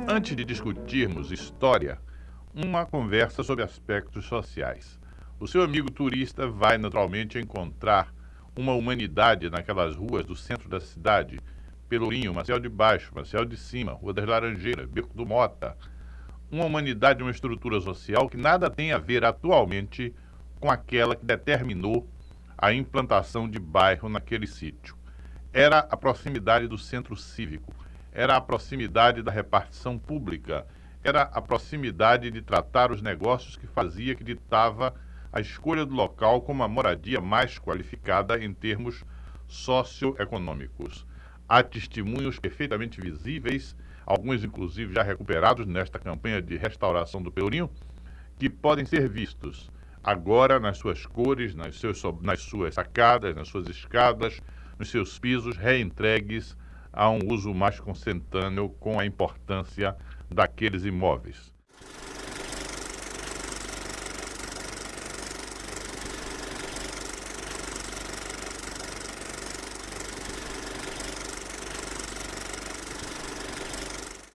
Antes de discutirmos história, uma conversa sobre aspectos sociais. O seu amigo turista vai naturalmente encontrar uma humanidade naquelas ruas do centro da cidade: Pelourinho, Maceió de Baixo, Maceió de Cima, Rua das Laranjeiras, Beco do Mota. Uma humanidade, uma estrutura social que nada tem a ver atualmente com aquela que determinou a implantação de bairro naquele sítio. Era a proximidade do centro cívico, era a proximidade da repartição pública, era a proximidade de tratar os negócios que fazia que ditava a escolha do local como a moradia mais qualificada em termos socioeconômicos. Há testemunhos perfeitamente visíveis, alguns inclusive já recuperados nesta campanha de restauração do Pelourinho, que podem ser vistos agora nas suas cores, nas suas sacadas, nas suas escadas, nos seus pisos, reentregues a um uso mais consentâneo com a importância daqueles imóveis.